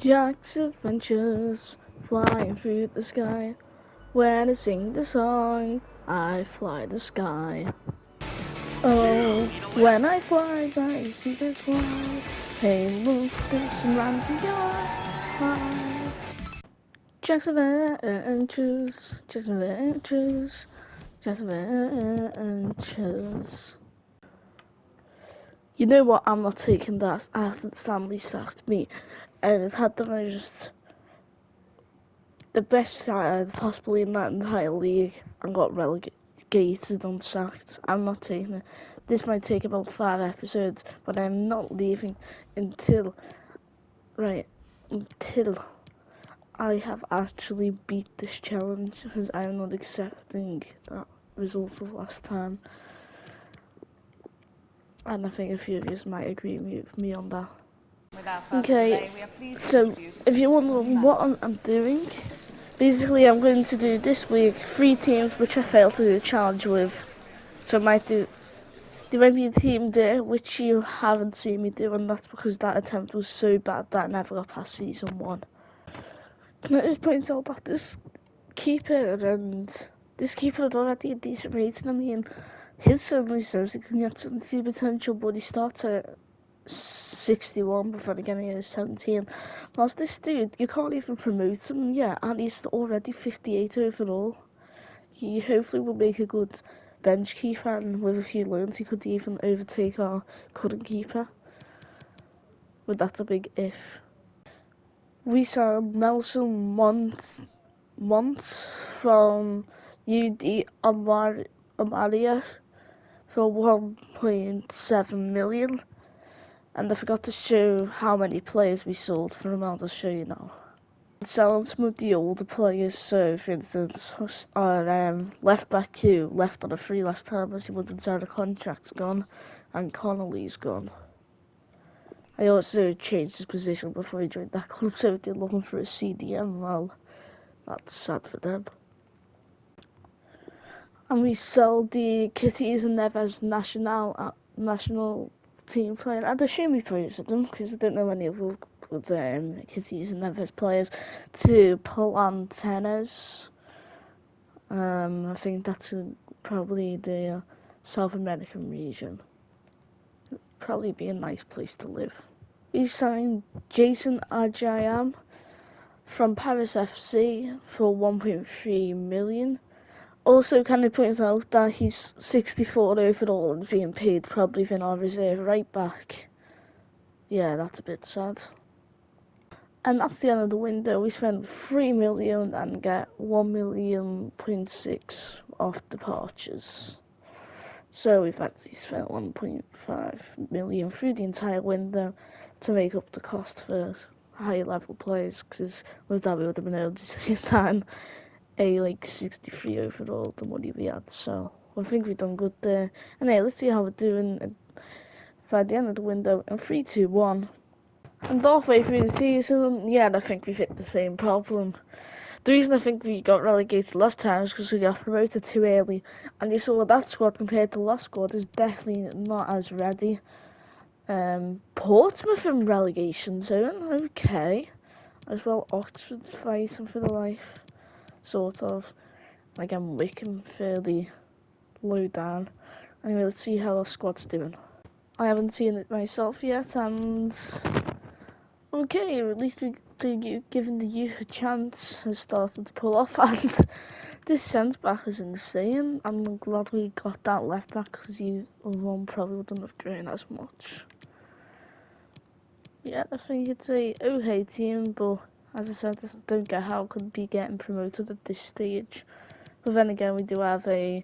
Jack's adventures, flying through the sky. When I sing the song, I fly the sky. Oh, when I fly by secret fly. Hey, look, there's some random guy. Jack's adventures, Jack's adventures, Jack's adventures. You know what? I'm not taking that. Stanley sacked me, and it had the best side possibly in that entire league and got relegated and sacked. I'm not taking it. This might take about 5 episodes, but I'm not leaving until until I have actually beat this challenge, because I'm not accepting that result of last time. And I think a few of you might agree with me on that. Okay, so if you're wondering what I'm doing, basically I'm going to do this week 3 teams which I failed to do a challenge with. So there might be a team there which you haven't seen me do, and that's because that attempt was so bad that I never got past season 1. Can I just point out that this keeper had already a decent rating. I mean, his certainly says he can get some potential, but he starts at 61 before getting is 17. Whilst this dude, you can't even promote him yet, and he's already 58 overall. He hopefully will make a good bench keeper, and with a few loans, he could even overtake our current keeper. But that's a big if. We saw Nelson Mont from UD Amalia for 1.7 million. And I forgot to show how many players we sold for him. I'll just show you now. Selling some of the older players, so for instance, our left back who left on a free last time as he wasn't sign a contract's gone, and Connolly's gone. I also changed his position before he joined that club, so they're looking for a CDM. Well, that's sad for them. And we sold the Kitties and Neves national team player. I'd assume we posted them because I don't know any of the Kitties and Neves players to Plantanes. I think that's probably the South American region. Probably be a nice place to live. We signed Jason Ajayam from Paris FC for 1.3 million. Also, can I point out that he's 64 overall and being paid probably than our reserve right back. Yeah, that's a bit sad. And that's the end of the window. We spent 3 million and get 1.6 million off departures. So we've actually spent 1.5 million through the entire window to make up the cost for higher level players, because with that we would have been able to sign a 63 overall the money we had. So I think we've done good there. And hey, let's see how we're doing by the end of the window in 3, 2, 1. And halfway through the season, yeah, I think we've hit the same problem. The reason I think we got relegated last time is because we got promoted too early, and you saw that squad compared to the last squad is definitely not as ready. Portsmouth in relegation zone, okay. As well, Oxford's fighting for the life, sort of. Again, Wickham fairly low down. Anyway, let's see how our squad's doing. I haven't seen it myself yet, and okay, at least giving the youth a chance has started to pull off, and this centre back is insane. I'm glad we got that left back because the other one probably wouldn't have grown as much. Yeah, I think it's a okay team, but as I said, I don't get how it could be getting promoted at this stage. But then again, we do have a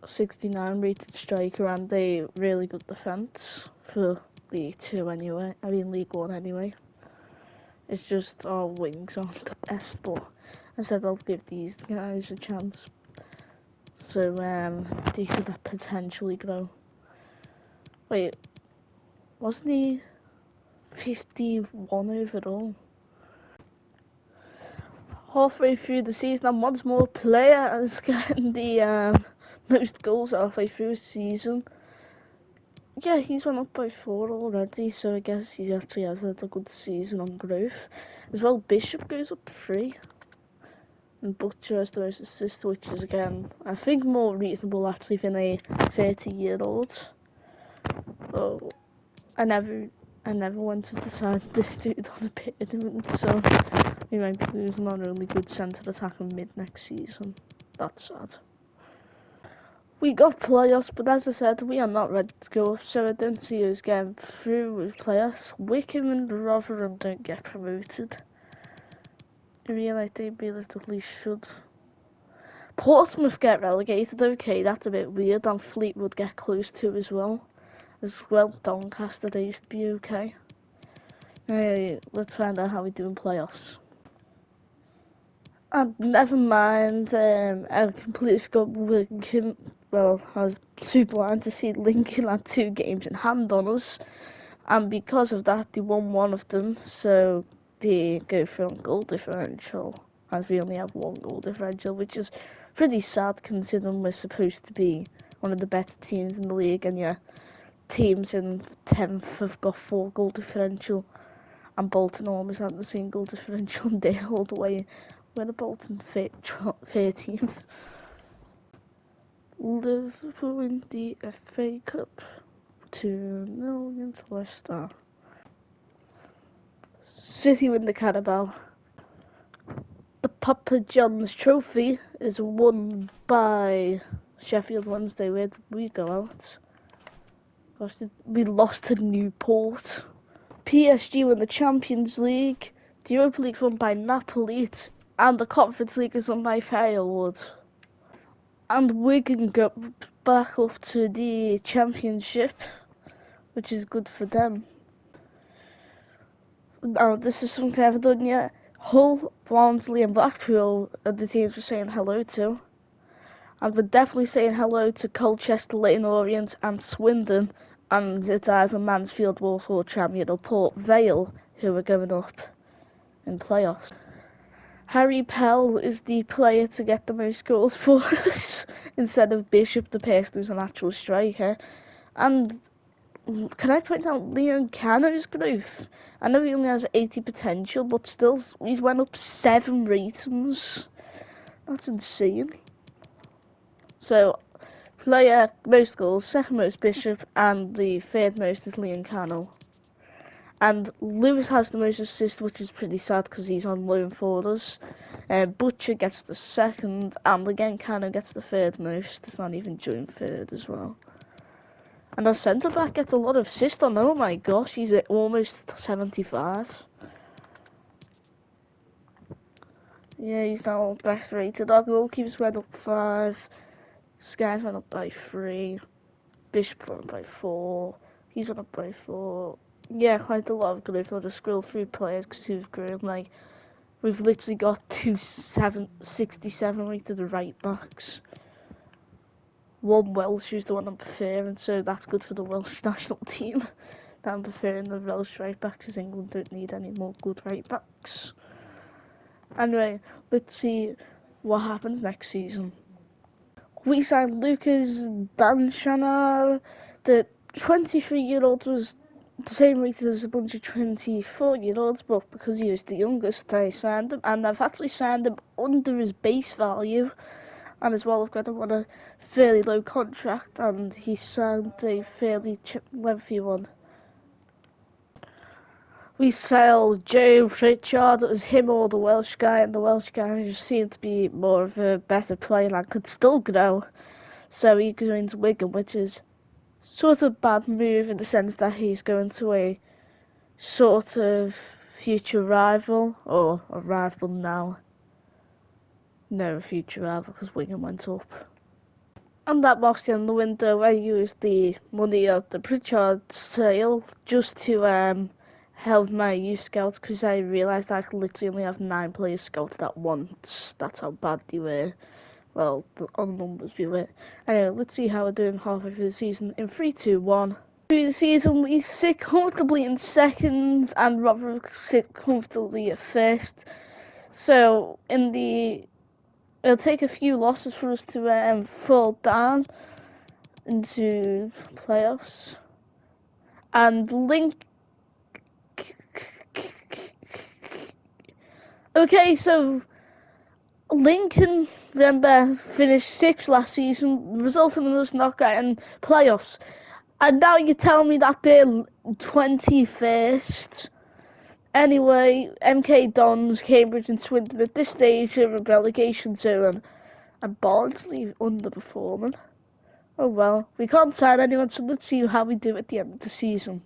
69 rated striker and a really good defence for League 2 anyway. I mean League 1 anyway. It's just our wings aren't the best, but I said I'll give these guys a chance. So they could potentially grow. Wait, wasn't he 51 overall? Halfway through the season, and once more player is getting the most goals halfway through the season. Yeah, he's went up by 4 already, so I guess he actually has had a good season on growth. As well, Bishop goes up 3. And Butcher has the most assists, which is, again, I think more reasonable actually than a 30-year-old. Oh, I never wanted to sign this dude on a pyramid, so we might be losing our only good centre attacker mid next season. That's sad. We got playoffs, but as I said, we are not ready to go, so I don't see us getting through with playoffs. Wickham and Rotherham don't get promoted. I realise they realistically should. Portsmouth get relegated, okay, that's a bit weird, and Fleetwood get close to as well. Doncaster, they used to be okay. Hey, let's find out how we do in playoffs. And never mind, I completely forgot Lincoln. Well, I was too blind to see Lincoln had 2 games in hand on us, and because of that, they won one of them, so they go for a goal differential, as we only have 1 goal differential, which is pretty sad considering we're supposed to be one of the better teams in the league, and yeah, teams in 10th have got 4 goal differential. And Bolton almost had the same goal differential and did all the way. We're Bolton 13th. Liverpool in the FA Cup. 2-0 against Leicester. City win the Carabao. The Papa John's Trophy is won by Sheffield Wednesday. Where did we go out? Gosh, we lost to Newport. PSG won the Champions League. The Europa League won by Napoli, and the Conference League is won by Feyenoord. And Wigan got back up to the Championship, which is good for them. Now, this is something I haven't done yet. Hull, Barnsley and Blackpool are the teams we're saying hello to. And we're definitely saying hello to Colchester, Leyton Orient and Swindon. And it's either Mansfield, Walsall, Tranmere or Port Vale who are going up in playoffs. Harry Pell is the player to get the most goals for us instead of Bishop, the person who's an actual striker. And can I point out Leon Cano's growth? I know he only has 80 potential, but still, he's went up 7 ratings. That's insane. So, player most goals, second most Bishop, and the third most is Leon Cano. And Lewis has the most assists, which is pretty sad because he's on loan for us. Butcher gets the second, and again Cano gets the third most. It's not even joint third as well. And our centre back gets a lot of assists on. Oh my gosh, he's at almost 75. Yeah, he's now best rated. Our goalkeepers went up 5. Skies went up by 3. Bishop went up by 4. He's went up by 4. Yeah, quite a lot of growth. I'll just scroll through players because who've grown. Like, we've literally got 67 rated right backs. 1 Welsh who's the one I'm preferring, so that's good for the Welsh national team. That I'm preferring the Welsh right back because England don't need any more good right backs. Anyway, let's see what happens next season. We signed Lucas Danshanar. The 23-year-old was the same rated as a bunch of 24-year-olds, but because he was the youngest, I signed him, and I've actually signed him under his base value, and as well I've got him on a fairly low contract, and he signed a fairly lengthy one. We sell Joe Pritchard. It was him or the Welsh guy, and the Welsh guy just seemed to be more of a better player and could still grow. So he goes to Wigan, which is sort of a bad move in the sense that he's going to a sort of future rival, or a rival now. No, a future rival because Wigan went up. And that marks the end of the window. I used the money of the Pritchard sale just to help my youth scouts because I realised I could literally only have 9 players scouted at once. That's how bad they were. Well, on numbers we were. Anyway, let's see how we're doing halfway through the season. In 3, 2, 1. Through the season, we sit comfortably in second and Robert sit comfortably at first. So, it'll take a few losses for us to fall down into playoffs. And Okay, so Lincoln, remember, finished 6th last season, resulting in us not getting playoffs. And now you tell me that they're 21st. Anyway, MK Dons, Cambridge and Swindon at this stage are a relegation zone and Barnsley underperforming. Oh well, we can't sign anyone, so let's see how we do at the end of the season.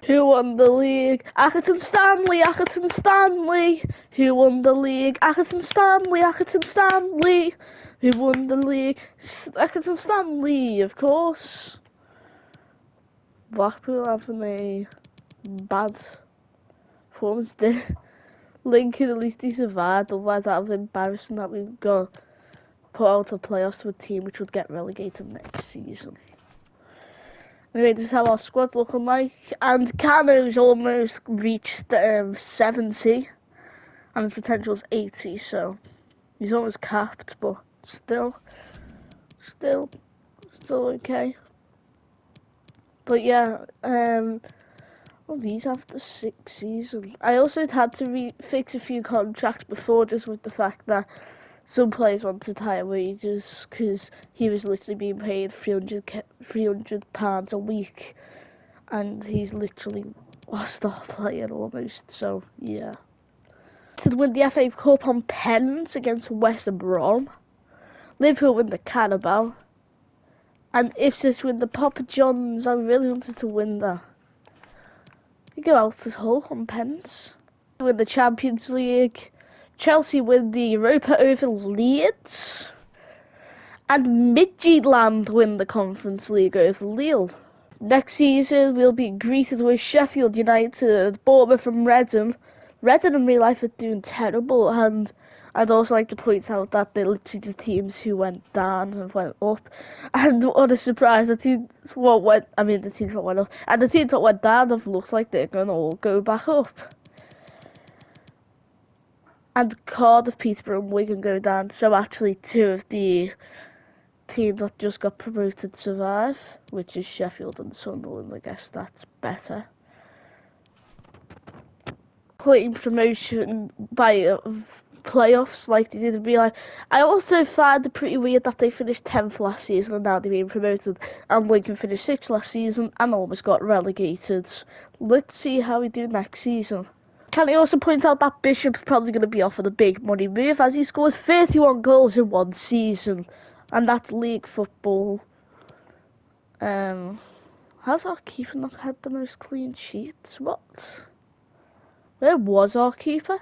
Who won the league? Atherton Stanley, Atherton Stanley. Who won the league? Atherton Stanley, Atherton Stanley. Who won the league? Atherton Stanley, of course. Blackpool having a bad performance there. Lincoln, at least he survived, otherwise that would be embarrassing that we got put out of playoffs to a team which would get relegated next season. Anyway, this is how our squad's looking like, and Cano's almost reached 70, and his potential is 80, so he's almost capped, but still okay. But yeah, well, these after 6 seasons. I also had to fix a few contracts before, just with the fact that some players wanted higher wages because he was literally being paid £300 a week, and he's literally a star player almost. So yeah. To win the FA Cup on pens against West Brom. Liverpool win the Carabao, and Ipswich win the Papa John's. I really wanted to win that. We go out to Hull on pens. Win the Champions League. Chelsea win the Europa over Leeds. And Midtjylland win the Conference League over Lille. Next season we'll be greeted with Sheffield United, Bournemouth and Reading. Reading in real life are doing terrible, and I'd also like to point out that they're literally the teams who went down and went up. And what a surprise, the teams that went up, and the teams that went down have looked like they're going to all go back up. And Cardiff, Peterborough and Wigan go down, so actually 2 of the teams that just got promoted survive, which is Sheffield and Sunderland. I guess that's better. Claim promotion by playoffs like they did in real life. I also find it pretty weird that they finished 10th last season and now they're being promoted, and Lincoln finished 6th last season and almost got relegated. Let's see how we do next season. Can I also point out that Bishop is probably going to be offered a big money move as he scores 31 goals in 1 season, and that's league football. Has our keeper not had the most clean sheets? What? Where was our keeper?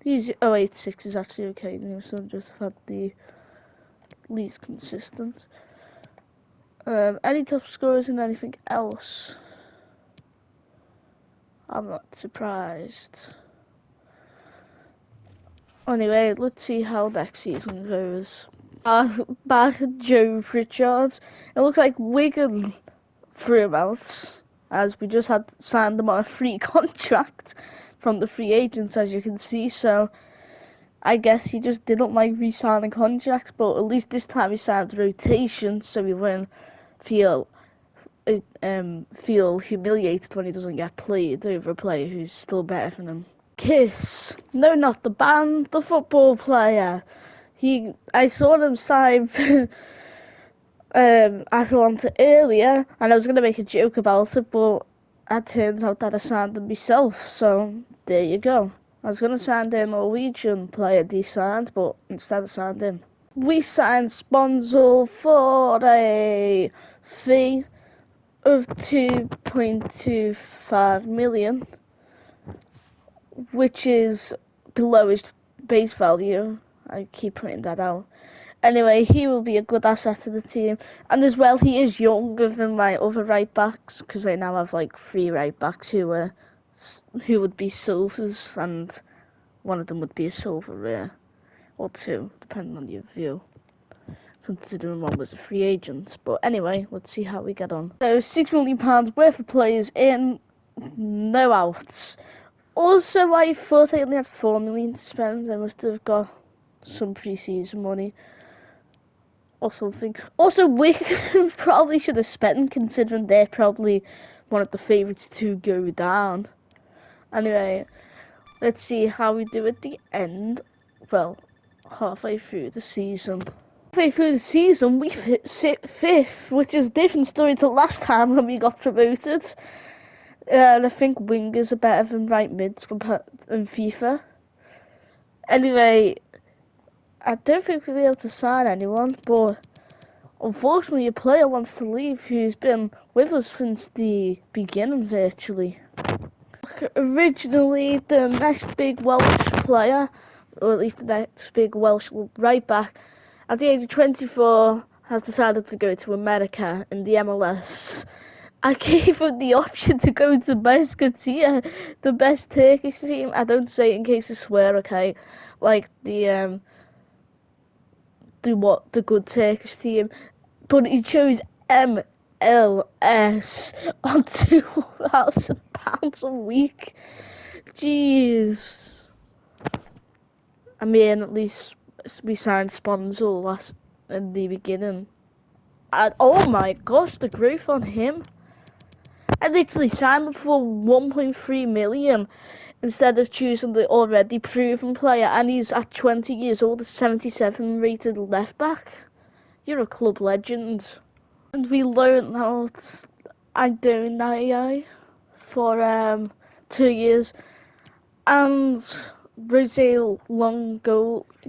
He's 086 is actually okay now, so I've just had the least consistent. Any top scorers and anything else? I'm not surprised. Anyway, let's see how next season goes. Back Joe Pritchard. It looks like Wigan threw him out, as we just had signed them on a free contract from the free agents, as you can see. So I guess he just didn't like re-signing contracts, but at least this time he signed rotation, so he won't feel humiliated when he doesn't get played over a player who's still better than him. Kiss. No, not the band, the football player. I saw him sign for Atalanta earlier, and I was going to make a joke about it, but it turns out that I signed him myself, so there you go. I was going to sign the Norwegian player they signed, but instead I signed him. We signed Sponzel for a fee of 2.25 million, which is below his base value. I keep pointing that out. Anyway, he will be a good asset to the team, and as well, he is younger than my other right backs, because I now have like 3 right backs who would be silvers, and one of them would be a silver rare, or 2, depending on your view, considering one was a free agent. But anyway, let's see how we get on. So £6 million worth of players in, no outs. Also, I thought I only had 4 million to spend. I must have got some pre-season money. or something. Also, we probably should have spent them, considering they're probably one of the favourites to go down. Anyway, let's see how we do at the end. Well, halfway through the season. Halfway through the season, we sit 5th, which is a different story to last time when we got promoted. And I think wingers are better than right mids compared in FIFA. Anyway, I don't think we'll be able to sign anyone, but unfortunately a player wants to leave who's been with us since the beginning virtually. Originally the next big Welsh player, or at least the next big Welsh right back, at the age of 24 has decided to go to America in the MLS. I gave him the option to go to Beşiktaş, the best Turkish team. I don't say it in case I swear, okay? Like the good Turkish team, but he chose MLS on £2,000 a week. Jeez. I mean, at least we signed sponsor last in the beginning. And oh my gosh, the growth on him! I literally signed him for 1.3 million instead of choosing the already proven player, and he's at 20 years old, a 77 rated left back. You're a club legend. And we learned that I'm doing that AI for 2 years. And Rosale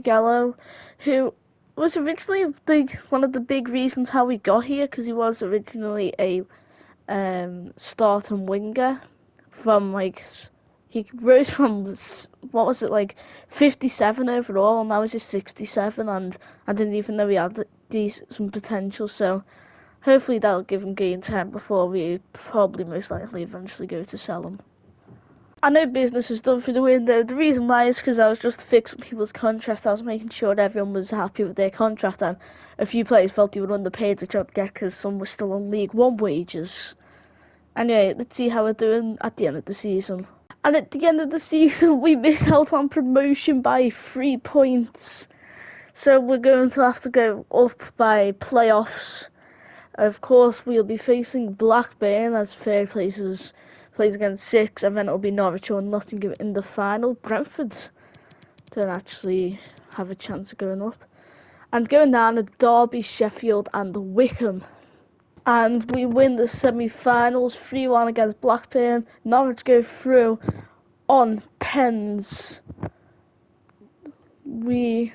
Gallo, who was originally one of the big reasons how we got here, because he was originally a starting winger from he rose from what was it, like 57 overall, and now he's just 67, and I didn't even know he had some potential, so hopefully that'll give him game time before we probably most likely eventually go to sell him. I know business is done through the window. The reason why is because I was just fixing people's contracts. I was making sure that everyone was happy with their contract, and a few players felt they were underpaid, which I'd get because some were still on League One wages. Anyway, let's see how we're doing at the end of the season. And at the end of the season, we miss out on promotion by 3 points. So we're going to have to go up by playoffs. Of course, we'll be facing Blackburn as third places. Plays against 6, and then it'll be Norwich or Nottingham in the final. Brentford don't actually have a chance of going up. And going down to Derby, Sheffield and Wickham. And we win the semi-finals 3-1 against Blackburn. Norwich go through on pens. We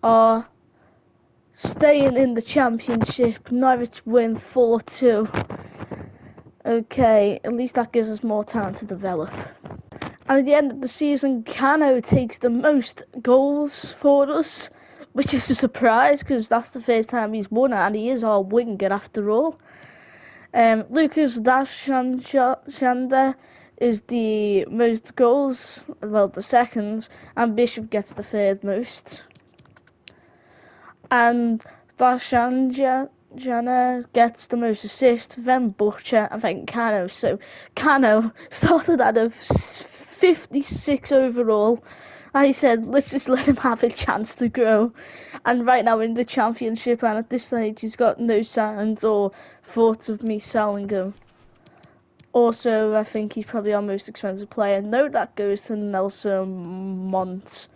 are staying in the championship. Norwich win 4-2. Okay, at least that gives us more time to develop. And at the end of the season, Cano takes the most goals for us, which is a surprise because that's the first time he's won it, and he is our winger after all. Lucas Dashanda is the most goals, well, the second, and Bishop gets the third most. And Dashanda gets the most assists, then Butcher, and then Cano. So Cano started at a 56 overall. I said, let's just let him have a chance to grow. And right now in the championship, and at this stage, he's got no signs or thoughts of me selling him. Also, I think he's probably our most expensive player. No, that goes to Nelson Mont.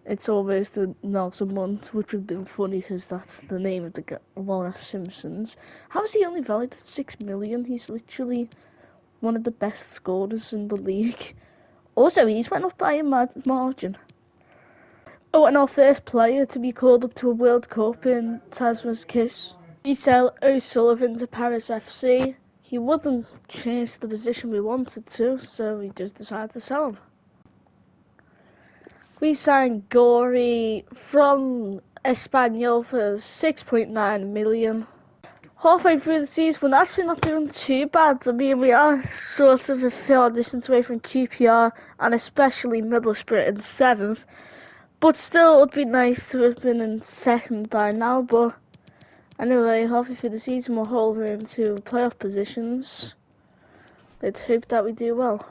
It's almost a Nelson Mont, which would have been funny because that's the name of the one of Simpsons. How is he only valued at 6 million? He's literally one of the best scorers in the league. Also, he's went up by a margin. Oh, and our first player to be called up to a World Cup in Tasma's Kiss. We sell O'Sullivan to Paris FC. He wouldn't change the position we wanted to, so we just decided to sell him. We signed Gory from Espanyol for 6.9 million. Halfway through the season, we're actually not doing too bad. I mean, we are sort of a far distance away from QPR, and especially Middlesbrough in 7th. But still, it would be nice to have been in 2nd by now. But anyway, halfway through the season, we're holding into playoff positions. Let's hope that we do well.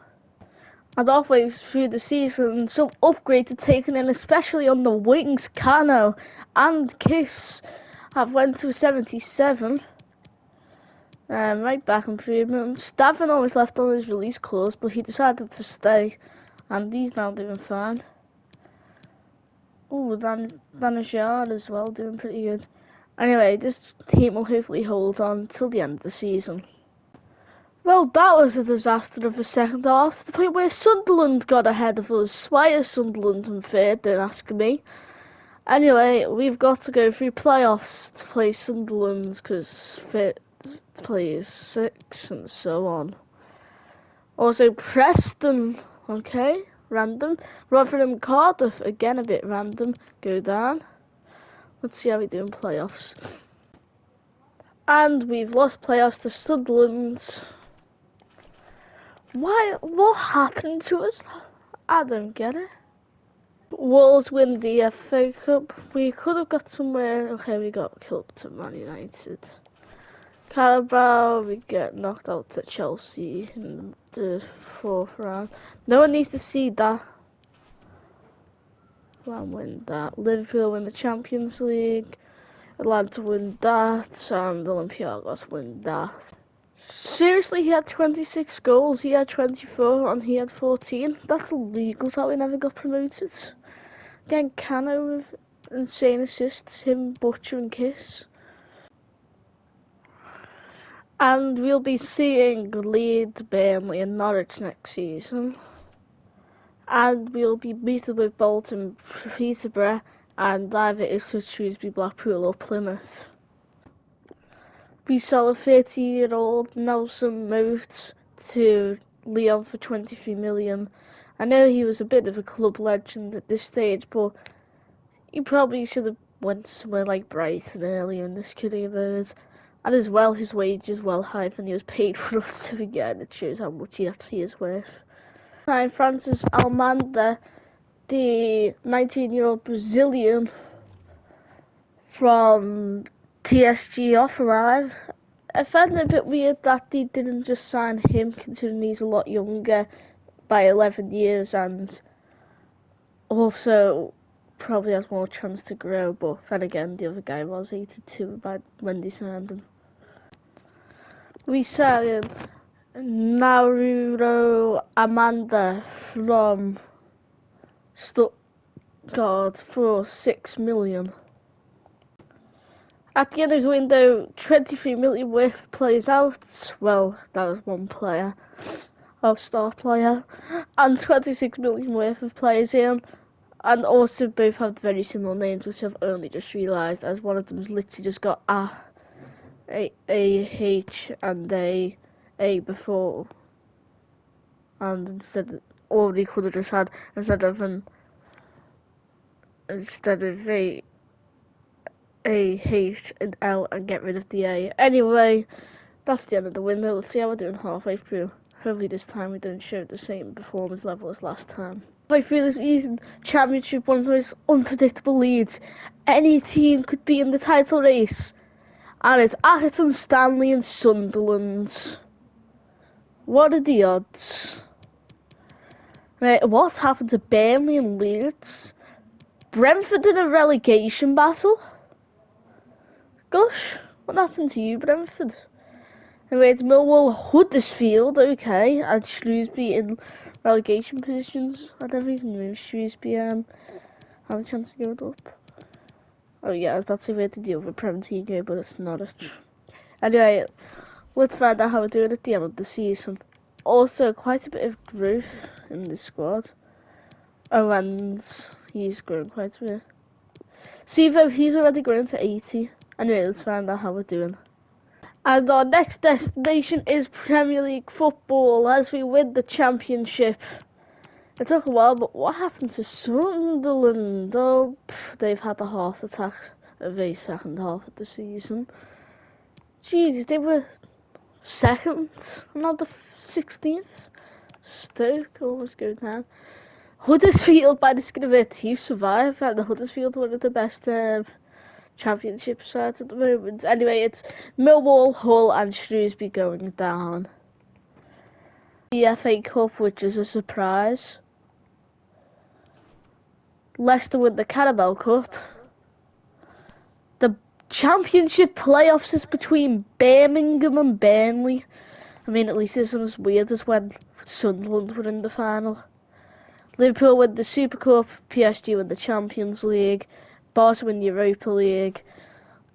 And halfway through the season, some upgrades are taken in, especially on the wings, Cano and Kiss. I've went to 77. Right back improvement. Stavin always left on his release clause, but he decided to stay, and he's now doing fine. Oh, Danishard as well, doing pretty good. Anyway, this team will hopefully hold on till the end of the season. Well, that was a disaster of a second half, to the point where Sunderland got ahead of us. Why is Sunderland unfair? Don't ask me. Anyway, we've got to go through playoffs to play Sunderland, because Fit plays 6 and so on. Also, Preston, okay, random. Rotherham, Cardiff, again a bit random, go down. Let's see how we do in playoffs. And we've lost playoffs to Sunderland. Why? What happened to us? I don't get it. Wolves win the FA Cup. We could have got somewhere. Okay, we got killed to Man United. Carabao, we get knocked out to Chelsea in the 4th round. No one needs to see that. Well, win that. Liverpool win the Champions League. Atlanta win that. And Olympiacos win that. Seriously, he had 26 goals, he had 24, and he had 14. That's illegal that we never got promoted. Again, Cano with insane assists, him, Butcher and Kiss. And we'll be seeing Leeds, Burnley and Norwich next season. And we'll be meeting with Bolton, Peterborough, and either Ipswich, Shrewsbury, Blackpool or Plymouth. We saw a 30-year-old Nelson moved to Lyon for 23 million. I know he was a bit of a club legend at this stage, but he probably should have went somewhere like Brighton earlier in his career mode. And as well, his wage is well higher than he was paid for us to again. It shows how much he actually is worth. Francis Almanda, the 19-year-old Brazilian from TSG off arrive. I found it a bit weird that they didn't just sign him, considering he's a lot younger by 11 years and also probably has more chance to grow, but then again, the other guy was 82 by when they signed him. We signed Naruto Amanda from Stuttgart for 6 million. At the end of the window, 23 million worth of players out. Well, that was one player, our star player, and 26 million worth of players in. And also both have very similar names, which I've only just realised, as one of them's literally just got a H and a before, and instead, or they could have just had instead of a H and L and get rid of the A. Anyway, that's the end of the window. Let's see how we're doing halfway through. Hopefully this time we don't show the same performance level as last time. Halfway through this season, Championship, one of the most unpredictable leads. Any team could be in the title race. And it's Atherton, Stanley and Sunderland. What are the odds? Right, what's happened to Burnley and Leeds? Brentford in a relegation battle? Gosh, what happened to you, Brentford? Anyway, it's Millwall, Huddersfield, okay, and Shrewsbury in relegation positions. I never even knew Shrewsbury had a chance to go up. Oh yeah, I was about to say where did the other Premier League go, but it's not. Anyway, let's find out how we're doing at the end of the season. Also, quite a bit of growth in the squad. Oh, and he's grown quite a bit. Sivo, he's already grown to 80. Anyway, let's find out how we're doing. And our next destination is Premier League football as we win the championship. It took a while, but what happened to Sunderland? Oh, they've had a heart attack of a second half of the season. Jeez, they were second, not the 16th. Stoke almost go down. Huddersfield, by the skin of their teeth, survived, and the Huddersfield one of the best championship sides at the moment. Anyway, it's Millwall, Hull and Shrewsbury going down. The FA Cup, which is a surprise. Leicester win the Carabao Cup. championship playoffs is between Birmingham and Burnley. I mean, at least it isn't as weird as when Sunderland were in the final. Liverpool win the Super Cup, PSG win the Champions League, Barca win the Europa League,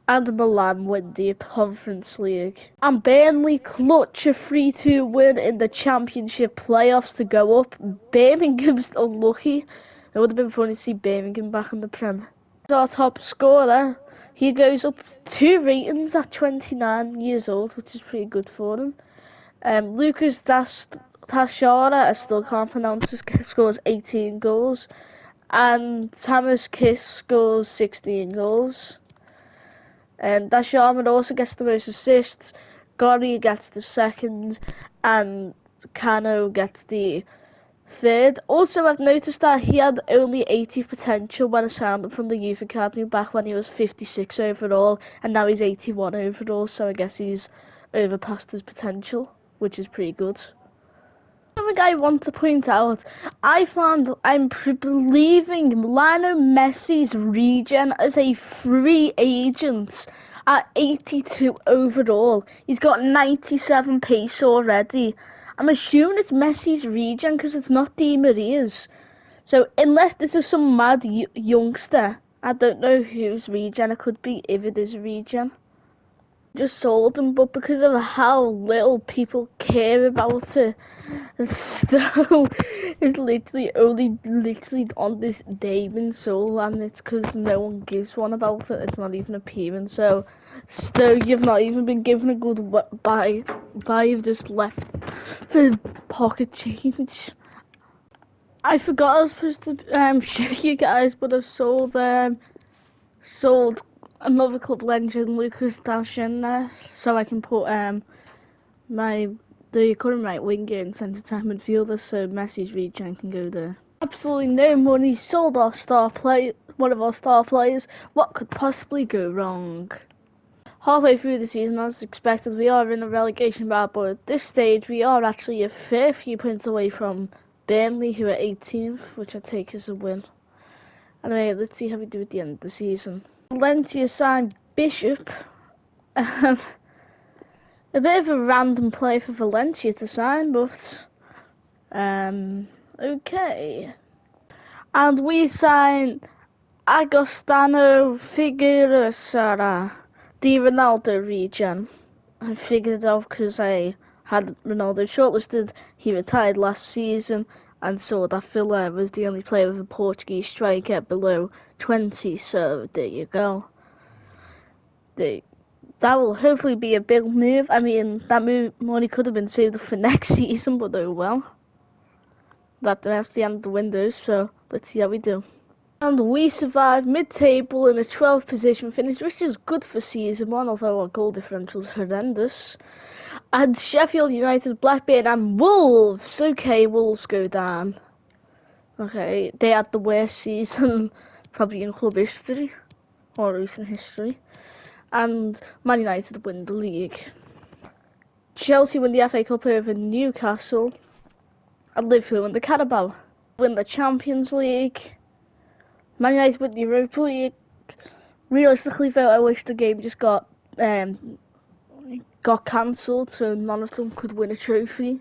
and Milan win the Conference League. And Burnley clutch a 3-2 win in the Championship playoffs to go up. Birmingham's unlucky. It would have been funny to see Birmingham back in the Prem. Our top scorer, he goes up 2 ratings at 29 years old, which is pretty good for him. Lucas Tashara, I still can't pronounce this, scores 18 goals. And Thomas Kiss scores 16 goals. And Dasharman also gets the most assists. Gori gets the second. And Kano gets the third. Also, I've noticed that he had only 80 potential when I signed him from the youth academy back when he was 56 overall. And now he's 81 overall, so I guess he's overpassed his potential, which is pretty good. Another guy I want to point out, I'm believing Lionel Messi's regen as a free agent at 82 overall. He's got 97 pace already. I'm assuming it's Messi's regen because it's not Di Maria's. So unless this is some mad youngster, I don't know whose regen it could be, if it is regen. Just sold him, but because of how little people care about it, so it's literally only on this day been sold, and it's because no one gives one about it. It's not even appearing. So you've not even been given a good buy. You've just left for pocket change. I forgot I was supposed to show you guys, but I've sold another club legend, Lucas Dalshin, there, so I can put the current right winger in centre time midfielder, so Messi's regen can go there. Absolutely no money. Sold our one of our star players. What could possibly go wrong? Halfway through the season, as expected, we are in a relegation battle, but at this stage, we are actually a fair few points away from Burnley, who are 18th, which I take as a win. Anyway, let's see how we do at the end of the season. Valencia signed Bishop. A bit of a random play for Valencia to sign, but okay. And we signed Agostino Figueroa, the Ronaldo regen. I figured it out because I had Ronaldo shortlisted. He retired last season, and saw that Villa was the only player with a Portuguese striker below 20, so there you go. That will hopefully be a big move. I mean, that move money could have been saved for next season, but oh well. That's the end of the window, so let's see how we do. And we survived mid-table in a 12th position finish, which is good for season 1, although our goal differential is horrendous. And Sheffield United, Blackburn and Wolves. Okay, Wolves go down. Okay, they had the worst season probably in club history, or recent history. And Man United win the league. Chelsea win the FA Cup over Newcastle. And Liverpool win the Carabao. Win the Champions League. Man United win the Europa League. Realistically, though, I wish the game just got cancelled, so none of them could win a trophy.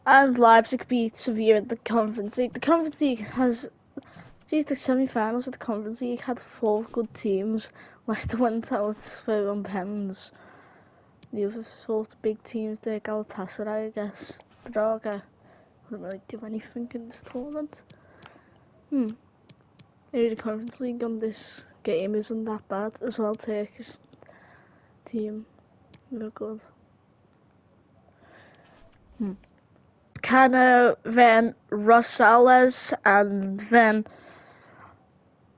And Leipzig beat Sevilla in the Conference League. The Conference League has... the semi-finals of the Conference League had 4 good teams. Leicester went out on pens. The other sort of big teams there, Galatasaray, I guess. Braga couldn't really do anything in this tournament. Maybe the Conference League on this game isn't that bad as well. Turkish team, real good. Cano, then Rosales, and then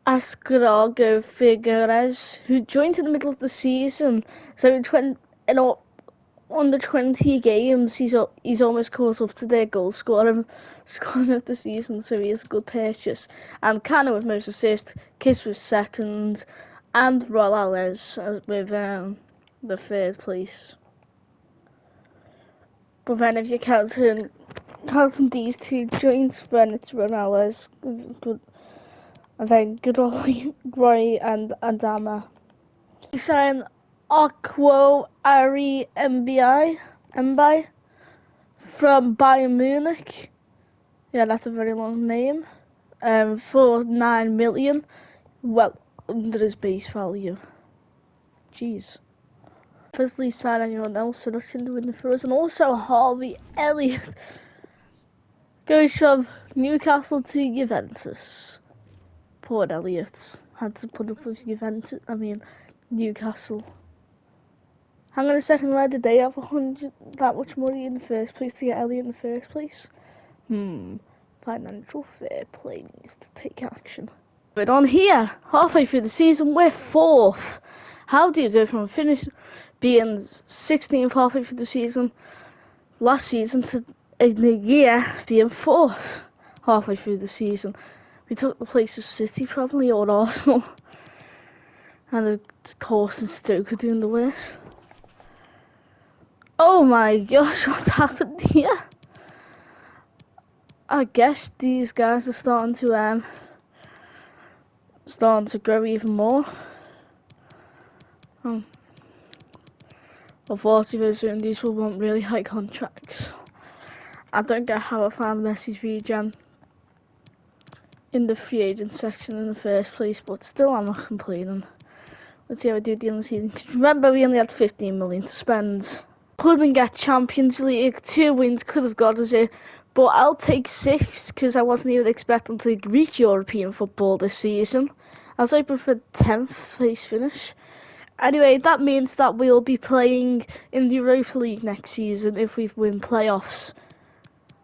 Ascargo Figueres, who joined in the middle of the season. So on the 20 games, he's almost caught up to their goal scoring of the season, so he is a good purchase. And Cano with most assists, Kiss with second, and Rosales with the third place. But then if you're counting these 2 joints, then it's Rosales, good, and then Godoy, Groy and Adama. We signed Aquo Ari MBI from Bayern Munich. Yeah, that's a very long name. For 9 million. Well, under his base value. Jeez. Firstly, sign anyone else, so that's going to win for us. And also Harvey Elliott goes from Newcastle to Juventus. Poor Elliott had to put up with Newcastle. Hang on a second, why did they have that much money in the first place to get Elliott in the first place? Financial fair play needs to take action. But on here, halfway through the season, we're 4th. How do you go from being 16th halfway through the season, last season, to in a year being 4th halfway through the season? We took the place of City probably, or Arsenal. And of course, and Stoke are doing the worst. Oh my gosh, what's happened here? I guess these guys are starting to grow even more. Unfortunately, these will want really high contracts. I don't get how I found Messi's regen in the free agent section in the first place, but still I'm not complaining. Let's see how I do at the end of the season. Remember, we only had 15 million to spend. Couldn't get Champions League, 2 wins could have got us it, but I'll take 6 because I wasn't even expecting to reach European football this season. I was hoping for 10th place finish. Anyway, that means that we'll be playing in the Europa League next season if we win playoffs.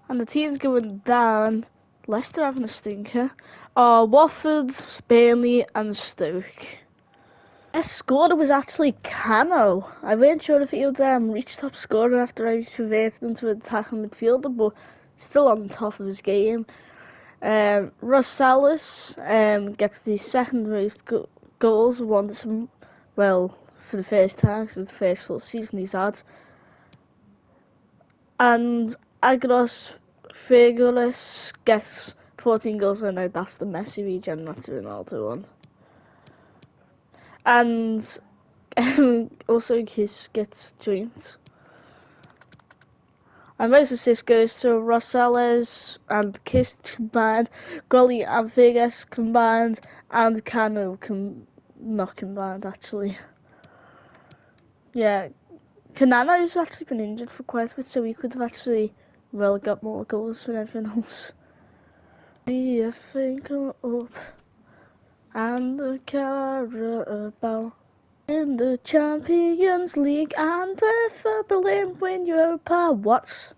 And the teams going down, Leicester having a stinker, are Watford, Stanley and Stoke. Best scorer was actually Cano. I wasn't sure if he would reach top scorer after I converted him to an attacking midfielder, but still on top of his game. Rosales gets the second most goals, well, for the first time, because it's the first full season he's had. And Agros Figueres gets 14 goals right now. That's the Messi regen, that's the Ronaldo one. And also Kiss gets joint. And most assists goes to Rosales and Kiss combined, Golly and Figueres combined, and Cano not combined actually. Yeah, Canano's actually been injured for quite a bit, so he could have actually got more goals than everyone else. The FA Cup and the Carabao in the Champions League and the Berlin win Europa. What?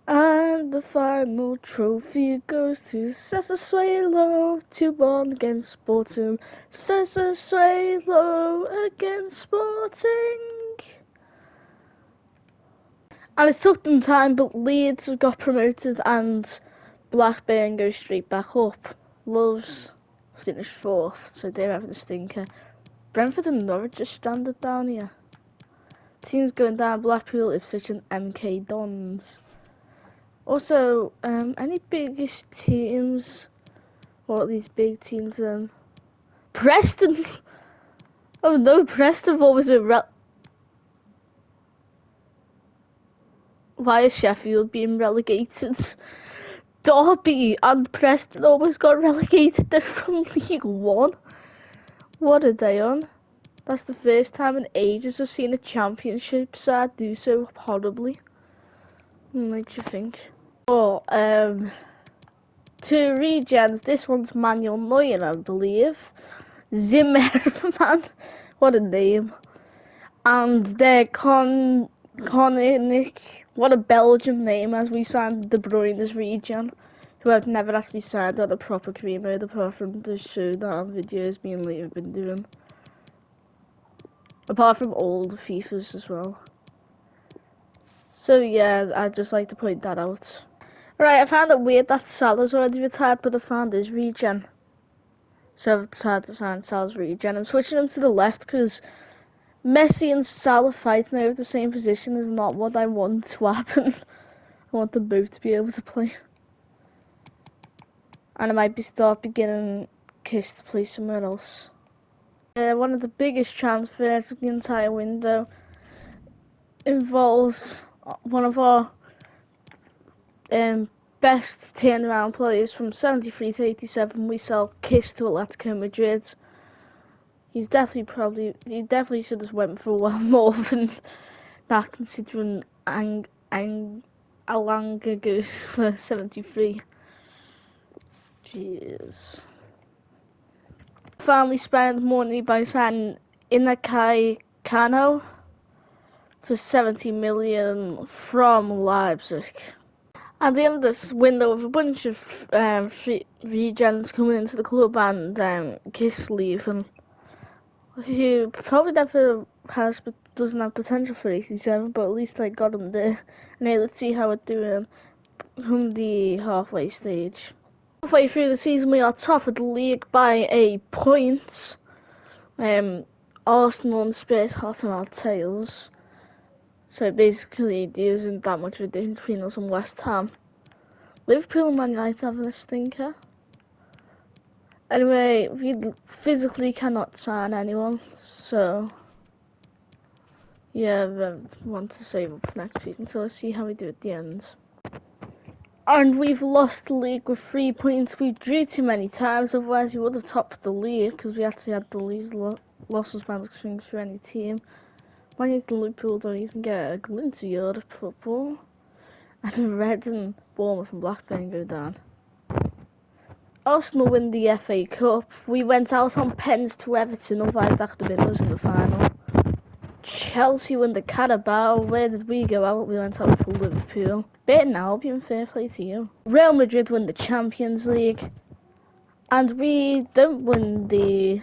And the final trophy goes to Sassuolo, 2-1 against Sporting. Sassuolo against Sporting. And it took them time, but Leeds got promoted and Blackburn goes straight back up. Wolves finished 4th, so they're having a stinker. Brentford and Norwich just stranded down here. Teams going down: Blackpool, Ipswich and MK Dons. Also, any biggest teams, or at least big teams then? Preston! Oh no, Preston have always been Why is Sheffield being relegated? Derby and Preston almost got relegated. They're from League One. What are they on? That's the first time in ages I've seen a championship side do so horribly. Makes you think. Oh, 2 regens. This one's Manuel Neuer, I believe. Zimmerman. What a name. And they're Konik. What a Belgian name, as we signed De Bruyne's regen, who I've never actually signed on a proper career mode apart from the show that videos me and Lee have been doing. Apart from all the Fifas as well. So yeah, I'd just like to point that out. Right, I found it weird that Salah's already retired, but I found his regen. So I've decided to sign Salah's regen. I'm switching him to the left because Messi and Salah fighting over the same position is not what I want to happen. I want them both to be able to play. And I might start beginning Kiss to play somewhere else. One of the biggest transfers of the entire window involves one of our best turnaround players from 73 to 87. We sell Kiss to Atletico Madrid. He definitely should have went for one more than that, considering Alanga goes for 73. Jeez. Finally spent money by signing Inakai Kano for 70 million from Leipzig. At the end of this window, with a bunch of free regens coming into the club and Kiss leaving, who probably never doesn't have potential for 87, but at least I got him there. Now let's see how we're doing from the halfway stage. Halfway through the season, we are top of the league by a point. Arsenal and Spurs hot on our tails. So basically, there isn't that much of a difference between us and West Ham. Liverpool and Man United having a stinker. Anyway, we physically cannot sign anyone, so yeah, we want to save up for next season. So let's see how we do at the end. And we've lost the league with 3 points. We drew too many times, otherwise we would have topped the league because we actually had the least losses by the swings for any team. Man United and Liverpool don't even get a glimpse of Europe football. And Reds and Bournemouth and Blackburn go down. Arsenal win the FA Cup. We went out on pens to Everton, otherwise that could have been us in the final. Chelsea won the Carabao. Where did we go out? We went out to Liverpool. Beating Albion, fair play to you. Real Madrid won the Champions League. And we don't win the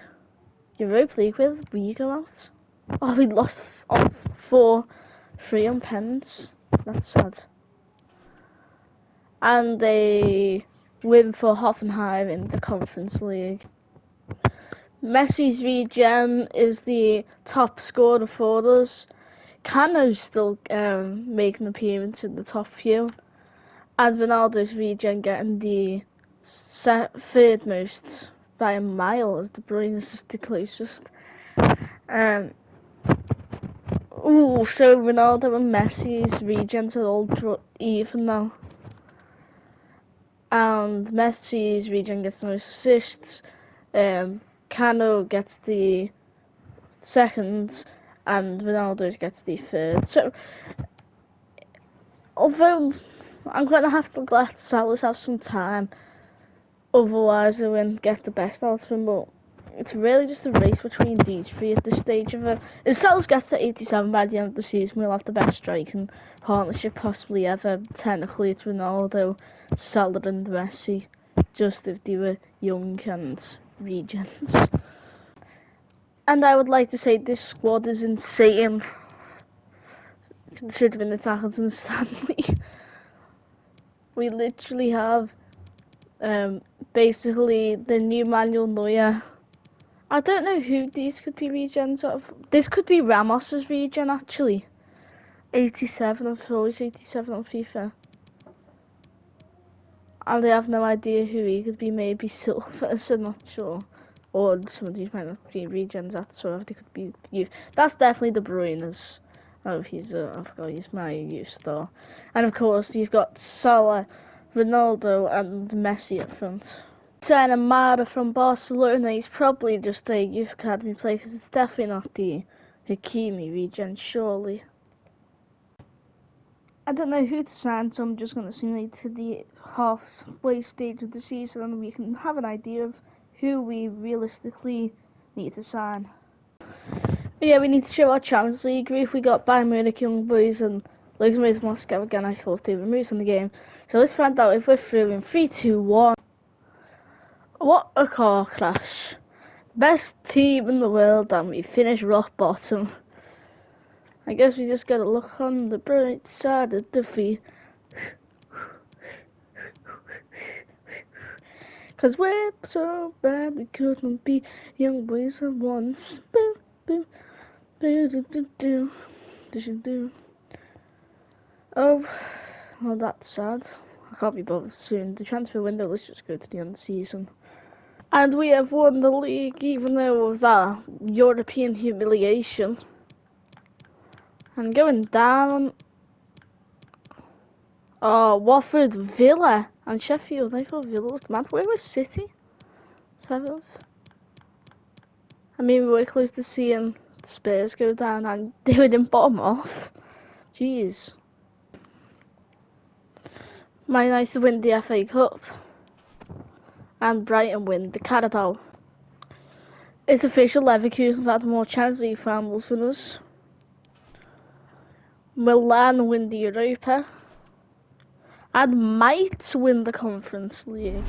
Europa League. Where did we go out? Oh, we lost 4-3 on pens. That's sad. And they win for Hoffenheim in the Conference League. Messi's regen is the top scorer for us. Cano's still making an appearance in the top few. And Ronaldo's regen getting the third most by a mile, as De Bruyne is the closest. So Ronaldo and Messi's regens are all even now. And Messi's regen gets the most assists. Cano gets the second, and Ronaldo gets the third. So, although I'm going to have to let Salah have some time, otherwise I won't get the best out of him, but it's really just a race between these three at this stage of it. If Salah gets to 87 by the end of the season, we'll have the best striking partnership possibly ever. Technically, it's Ronaldo, Salah and Messi, just if they were young and regens. And I would like to say this squad is insane, considering it's Atkins Stanley. We literally have basically the new Manuel Neuer. I don't know who these could be regens of. This could be Ramos's regen actually. 87, I've always 87 on FIFA. And I have no idea who he could be, maybe Silva, so not sure. Or some of these might not be regens, that's so they could be youth. That's definitely De Bruyne's. Oh, I forgot he's my youth star. And of course, you've got Salah, Ronaldo, and Messi up front. Sign Amada from Barcelona, he's probably just a youth academy player because it's definitely not the Hakimi regen, surely. I don't know who to sign, so I'm just going to simulate to the halfway stage of the season and we can have an idea of who we realistically need to sign. But yeah, we need to show our Champions League group. We got Bayern Munich, Young Boys and Lokomotiv Moscow again. I thought they were removed from the game. So let's find out if we're through in 3, 2, 1. What a car crash. Best team in the world and we finished rock bottom. I guess we just gotta look on the bright side of defeat. Cause we're so bad we couldn't be young boys at once. Boo, boo, boo, do, do, do, do, do. Oh, well that's sad. I can't be bothered soon. The transfer window, let's just go to the end of the season. And we have won the league, even though it was a European humiliation. And going down. Oh, Watford, Villa, and Sheffield. I thought Villa looked mad. Where was City? 7th. I mean, we were close to seeing Spurs go down, and they were in bottom off. Jeez. Man United win the FA Cup. And Brighton win the Carabao. It's official, Leverkusen have had more Champions League finals than us. Milan win the Europa. And might win the Conference League.